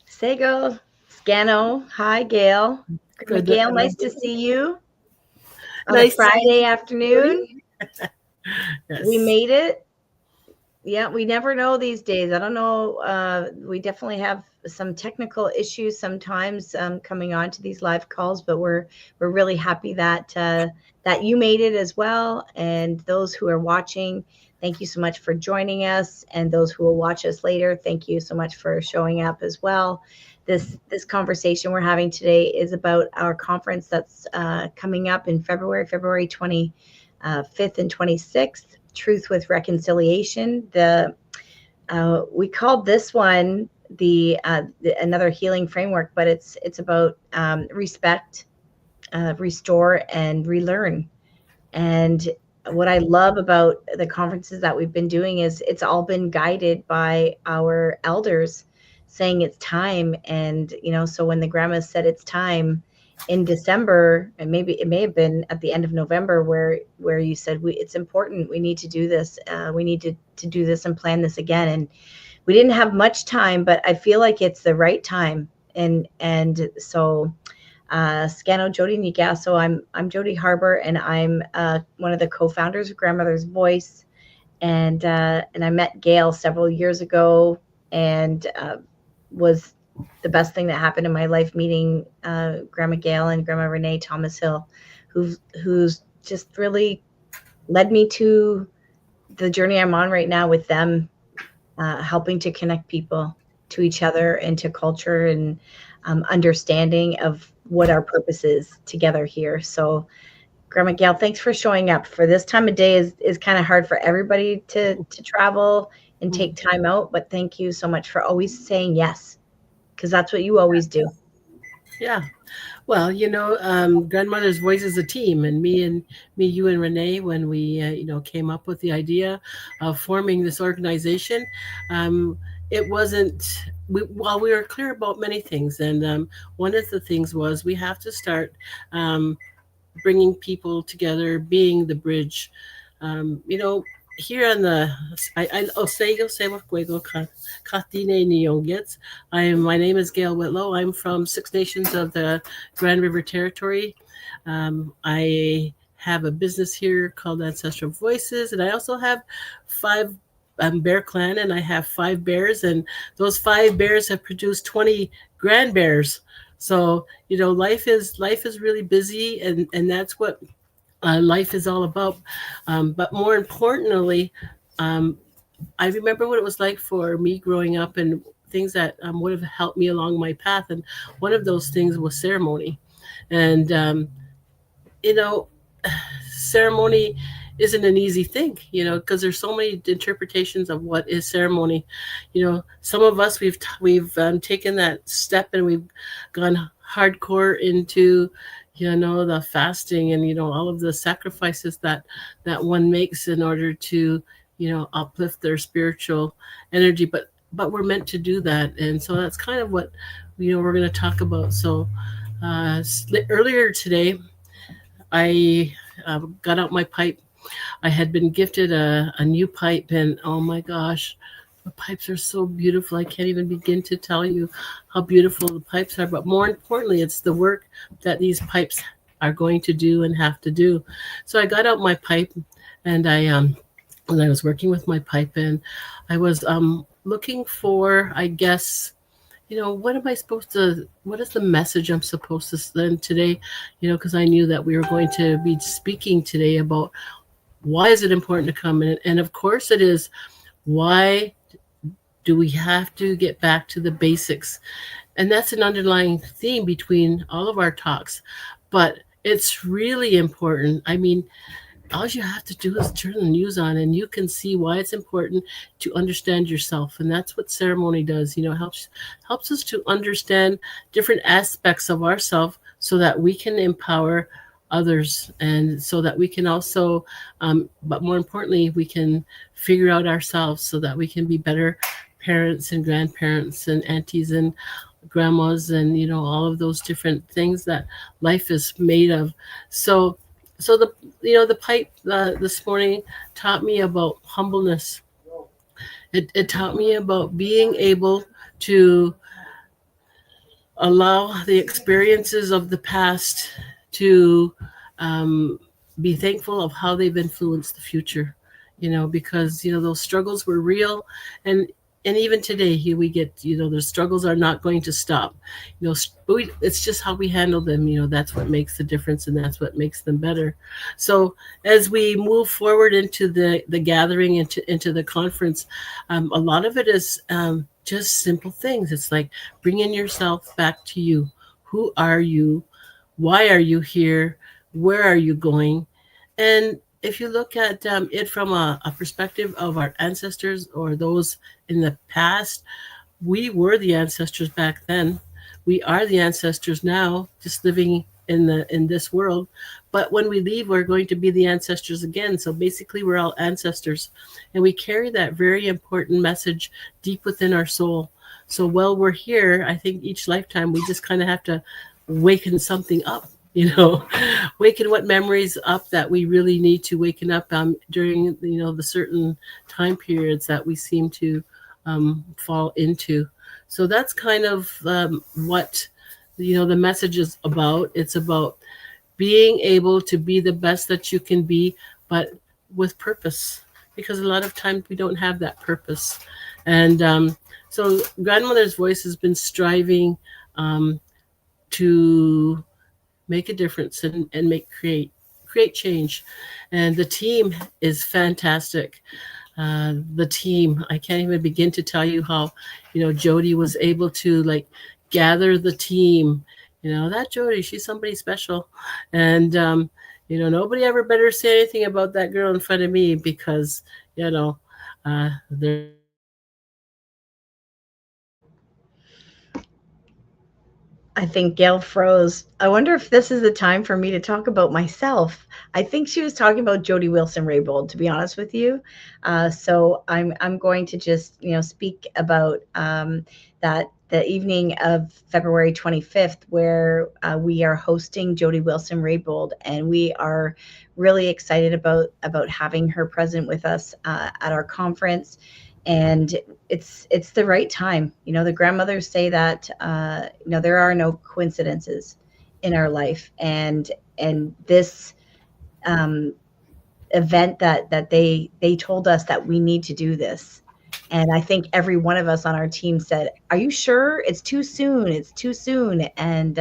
Sego, Scano, hi Gail. Grandma Good. Gail, nice to see you on a Nice to see Friday you, afternoon. Jody. We Yes. made it. Yeah, we never know these days. I don't know. We definitely have some technical issues sometimes coming on to these live calls, but we're really happy that that you made it as well. And those who are watching, thank you so much for joining us. And those who will watch us later, thank you so much for showing up as well. This conversation we're having today is about our conference that's coming up in February 25th and 26th. Truth with Reconciliation. We called this one the another healing framework, but it's about respect, restore, and relearn. And what I love about the conferences that we've been doing is it's all been guided by our elders saying it's time. And so when the grandmas said it's time in December, and maybe it may have been at the end of November, where you said it's important, we need to do this, we need to do this and plan this again. And we didn't have much time, but I feel like it's the right time. And so Scano Jody Nigasso. I'm Jody Harbor, and I'm one of the co-founders of Grandmother's Voice. And I met Gail several years ago, and was the best thing that happened in my life, meeting Grandma Gail and Grandma Renee Thomas Hill, who's just really led me to the journey I'm on right now with them, helping to connect people to each other and to culture, and understanding of what our purpose is together here. So, Grandma Gail, thanks for showing up. For this time of day is kind of hard for everybody to travel and take time out, but thank you so much for always saying yes, because that's what you always do. Yeah. Well, grandmother's voice is a team, and me, you, and Renee, when we came up with the idea of forming this organization, it wasn't. We were clear about many things, and one of the things was we have to start bringing people together, being the bridge. Here on the Osego Sewa Fuego Katine Nyongets. My name is Gail Whitlow. I'm from Six Nations of the Grand River Territory. I have a business here called Ancestral Voices, and I also have five. Bear Clan, and I have five bears, and those five bears have produced 20 grand bears. So life is really busy, and that's what life is all about. But more importantly, um, I remember what it was like for me growing up, and things that would have helped me along my path. And one of those things was ceremony. And you know, ceremony isn't an easy thing, because there's so many interpretations of what is ceremony. Some of us we've taken that step, and we've gone hardcore into the fasting, and all of the sacrifices that one makes in order to uplift their spiritual energy. But we're meant to do that, and so that's kind of what we're going to talk about. So earlier today, I got out my pipe. I had been gifted a new pipe, and oh my gosh, the pipes are so beautiful. I can't even begin to tell you how beautiful the pipes are. But more importantly, it's the work that these pipes are going to do and have to do. So I got out my pipe, and when I was working with my pipe, and I was looking for, I guess, what am I supposed to, what is the message I'm supposed to send today? Because I knew that we were going to be speaking today about why is it important to come in. And of course it is, why do we have to get back to the basics? And that's an underlying theme between all of our talks. But it's really important. I mean, all you have to do is turn the news on, and you can see why it's important to understand yourself. And that's what ceremony does. Helps us to understand different aspects of ourselves, so that we can empower others, and so that we can also but more importantly, we can figure out ourselves, so that we can be better parents and grandparents and aunties and grandmas, and all of those different things that life is made of. So the pipe this morning taught me about humbleness. It taught me about being able to allow the experiences of the past to um, be thankful of how they've influenced the future, because those struggles were real. And even today here we get, the struggles are not going to stop. It's just how we handle them. That's what makes the difference, and that's what makes them better. So as we move forward into the gathering, into the conference, a lot of it is just simple things. It's like bringing yourself back to you. Who are you? Why are you here? Where are you going? And if you look at it from a perspective of our ancestors or those in the past, we were the ancestors back then. We are the ancestors now, just living in this world. But when we leave, we're going to be the ancestors again. So basically, we're all ancestors, and we carry that very important message deep within our soul. So while we're here, I think each lifetime we just kind of have to waken something up. Waken what memories up that we really need to waken up during the certain time periods that we seem to fall into. So that's kind of what the message is about. It's about being able to be the best that you can be, but with purpose. Because a lot of times we don't have that purpose, and so grandmother's voice has been striving to make a difference and create change. And the team is fantastic. The team, I can't even begin to tell you how Jody was able to like gather the team. That Jody, she's somebody special. And nobody ever better say anything about that girl in front of me, because there's I think Gail froze. I wonder if this is the time for me to talk about myself. I think she was talking about Jody Wilson-Raybould, to be honest with you. So I'm going to just speak about that the evening of February 25th, where we are hosting Jody Wilson-Raybould, and we are really excited about having her present with us at our conference. And it's the right time. The grandmothers say that there are no coincidences in our life, and this um, event that they told us that we need to do this. And I think every one of us on our team said, "Are you sure? It's too soon. It's too soon." And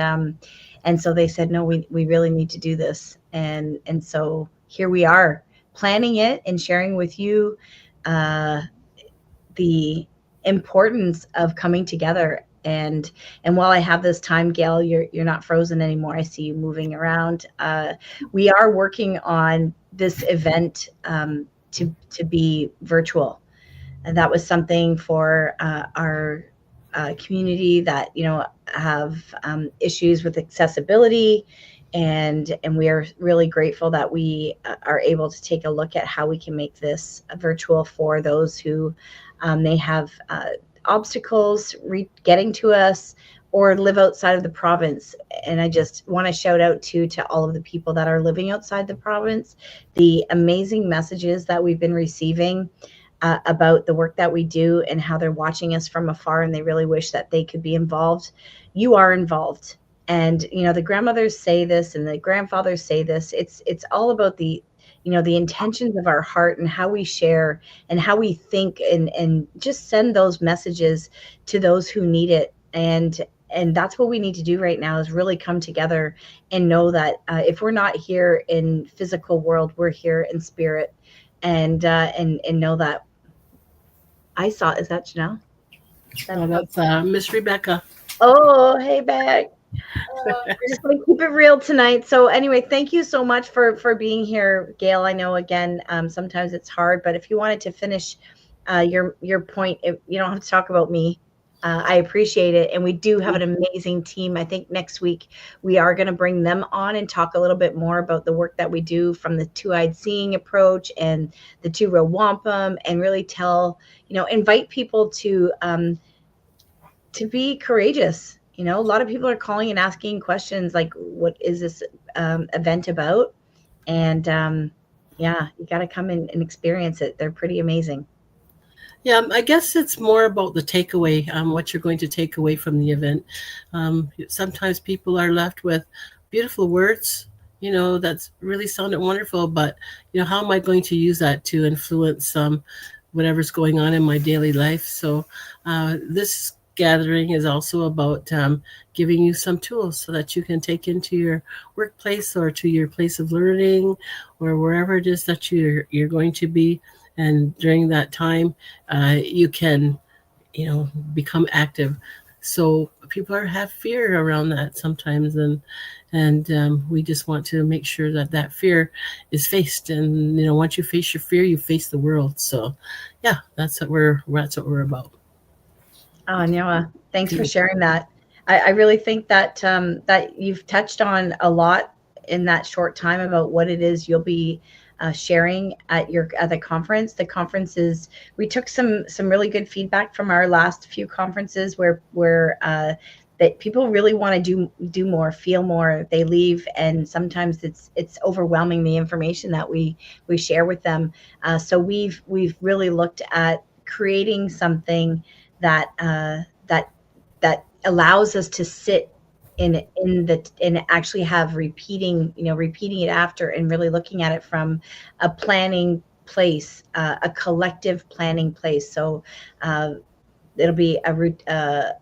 so they said, "No, we really need to do this." And so here we are, planning it and sharing with you uh, the importance of coming together. And while I have this time, Gail, you're not frozen anymore. I see you moving around. We are working on this event to be virtual. And that was something for our community that have issues with accessibility, and we are really grateful that we are able to take a look at how we can make this virtual for those who may have obstacles getting to us or live outside of the province. And I just want to shout out to all of the people that are living outside the province, the amazing messages that we've been receiving about the work that we do and how they're watching us from afar, and they really wish that they could be involved. You are involved. And the grandmothers say this and the grandfathers say this. It's all about the intentions of our heart and how we share and how we think, and just send those messages to those who need it. And that's what we need to do right now, is really come together and know that if we're not here in physical world, we're here in spirit. And know that I saw, is that Janelle? That's that's Miss Rebecca. Oh, hey, back. We're just going to keep it real tonight. So anyway, thank you so much for being here, Gail. I know, again, sometimes it's hard, but if you wanted to finish your point, you don't have to talk about me. I appreciate it. And we do have an amazing team. I think next week we are going to bring them on and talk a little bit more about the work that we do from the two-eyed seeing approach and the two-row wampum, and really invite people to be courageous. A lot of people are calling and asking questions like, what is this event about? And yeah, you got to come and experience it. They're pretty amazing. Yeah, I guess it's more about the takeaway, what you're going to take away from the event. Sometimes people are left with beautiful words, that's really sounded wonderful, but, how am I going to use that to influence whatever's going on in my daily life? So, this gathering is also about giving you some tools so that you can take into your workplace or to your place of learning or wherever it is that you're going to be. And during that time, you can, become active. So people have fear around that sometimes, and we just want to make sure that that fear is faced. And once you face your fear, you face the world. So, yeah, that's what we're about. Oh, Noah, thanks for sharing that. I really think that that you've touched on a lot in that short time about what it is you'll be sharing at the conference. The conference is we took some really good feedback from our last few conferences where that people really want to do more, feel more. They leave, and sometimes it's overwhelming the information that we share with them. So we've really looked at creating something that that allows us to sit in the and actually have repeating it after and really looking at it from a planning place, a collective planning place. So uh, it'll be a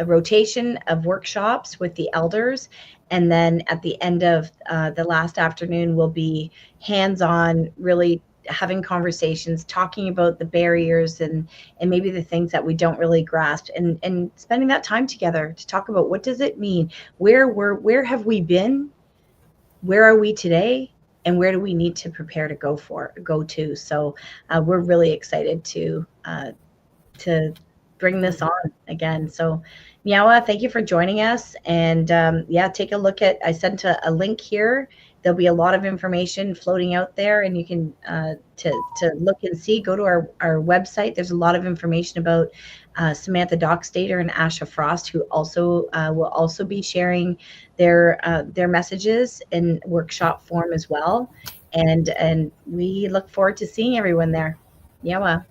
rotation of workshops with the elders. And then at the end of the last afternoon will be hands-on, really having conversations, talking about the barriers and maybe the things that we don't really grasp, and spending that time together to talk about what does it mean, where have we been, where are we today, and where do we need to prepare to go to. So we're really excited to bring this on again. So, Miawa, thank you for joining us. And yeah, take a look at, I sent a link here. There'll be a lot of information floating out there, and you can to look and see. Go to our website. There's a lot of information about Samantha Dockstader and Asha Frost, who also will also be sharing their messages in workshop form as well. And we look forward to seeing everyone there. Yawa.